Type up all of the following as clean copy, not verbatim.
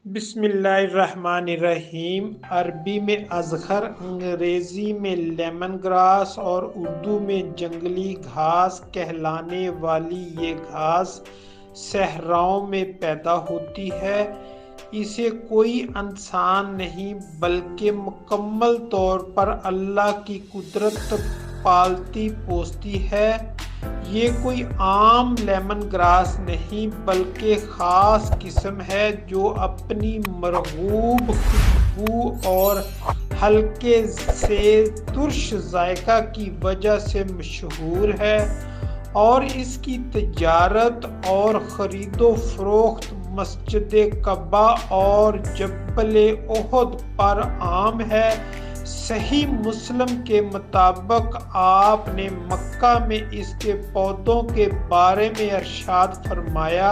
بسم اللہ الرحمن الرحیم۔ عربی میں ازخر، انگریزی میں لیمن گراس اور اردو میں جنگلی گھاس کہلانے والی یہ گھاس صحراؤں میں پیدا ہوتی ہے۔ اسے کوئی انسان نہیں بلکہ مکمل طور پر اللہ کی قدرت پالتی پوستی ہے۔ یہ کوئی عام لیمن گراس نہیں بلکہ خاص قسم ہے جو اپنی مرغوب خوشبو اور ہلکے سے ترش ذائقہ کی وجہ سے مشہور ہے، اور اس کی تجارت اور خرید و فروخت مسجد قباء اور جبل احد پر عام ہے۔ صحیح مسلم کے مطابق آپ نے مکہ میں اس کے پودوں کے بارے میں ارشاد فرمایا،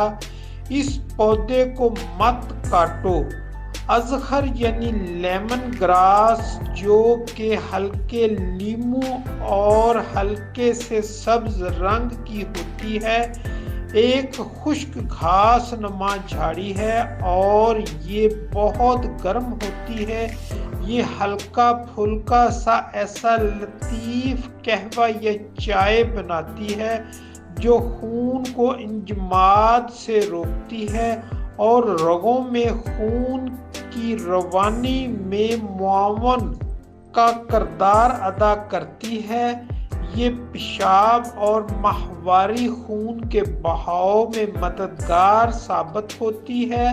اس پودے کو مت کاٹو۔ ازخر یعنی لیمن گراس، جو کہ ہلکے لیموں اور ہلکے سے سبز رنگ کی ہوتی ہے، ایک خشک گھاس نما جھاڑی ہے اور یہ بہت گرم ہوتی ہے۔ یہ ہلکا پھلکا سا ایسا لطیف قہوہ یا چائے بناتی ہے جو خون کو انجماد سے روکتی ہے اور رگوں میں خون کی روانی میں معاون کا کردار ادا کرتی ہے۔ یہ پیشاب اور ماہواری خون کے بہاؤ میں مددگار ثابت ہوتی ہے،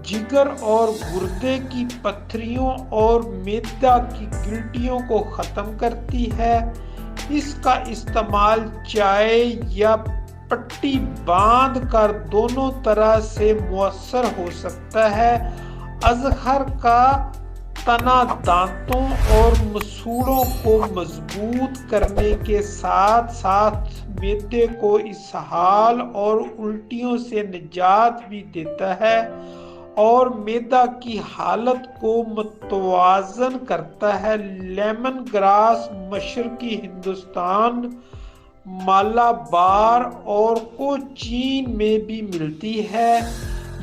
جگر اور گردے کی پتھریوں اور معدہ کی گلٹیوں کو ختم کرتی ہے۔ اس کا استعمال چائے یا پٹی باندھ کر دونوں طرح سے مؤثر ہو سکتا ہے۔ ازخر کا تنا دانتوں اور مسوڑھوں کو مضبوط کرنے کے ساتھ ساتھ معدے کو اسہال اور الٹیوں سے نجات بھی دیتا ہے اور معدہ کی حالت کو متوازن کرتا ہے۔ لیمن گراس مشرقی ہندوستان، مالابار اور کوچین میں بھی ملتی ہے۔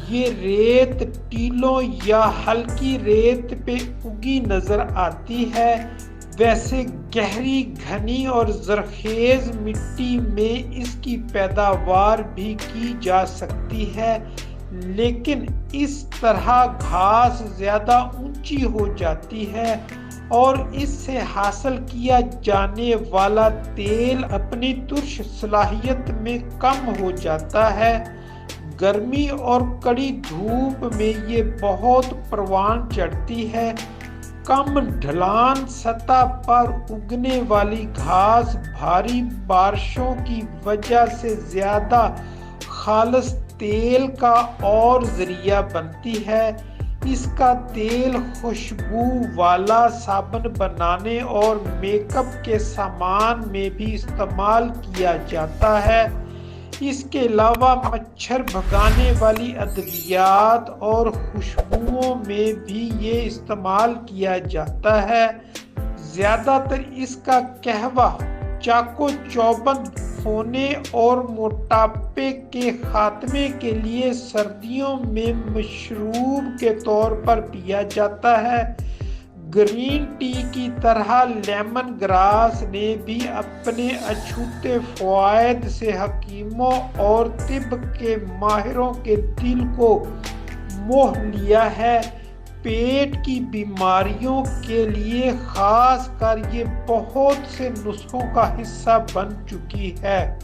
یہ ریت ٹیلوں یا ہلکی ریت پہ اگی نظر آتی ہے۔ ویسے گہری، گھنی اور زرخیز مٹی میں اس کی پیداوار بھی کی جا سکتی ہے، لیکن اس طرح گھاس زیادہ اونچی ہو جاتی ہے اور اس سے حاصل کیا جانے والا تیل اپنی ترش صلاحیت میں کم ہو جاتا ہے۔ گرمی اور کڑی دھوپ میں یہ بہت پروان چڑھتی ہے۔ کم ڈھلان سطح پر اگنے والی گھاس بھاری بارشوں کی وجہ سے زیادہ خالص تیل کا اور ذریعہ بنتی ہے۔ اس کا تیل خوشبو والا صابن بنانے اور میک اپ کے سامان میں بھی استعمال کیا جاتا ہے۔ اس کے علاوہ مچھر بھگانے والی ادویات اور خوشبوؤں میں بھی یہ استعمال کیا جاتا ہے۔ زیادہ تر اس کا قہوہ چاقو چوبند ہونے اور موٹاپے کے خاتمے کے لیے سردیوں میں مشروب کے طور پر پیا جاتا ہے۔ گرین ٹی کی طرح لیمن گراس نے بھی اپنے اچھوتے فوائد سے حکیموں اور طب کے ماہروں کے دل کو موہ لیا ہے۔ پیٹ کی بیماریوں کے لیے خاص کر یہ بہت سے نسخوں کا حصہ بن چکی ہے۔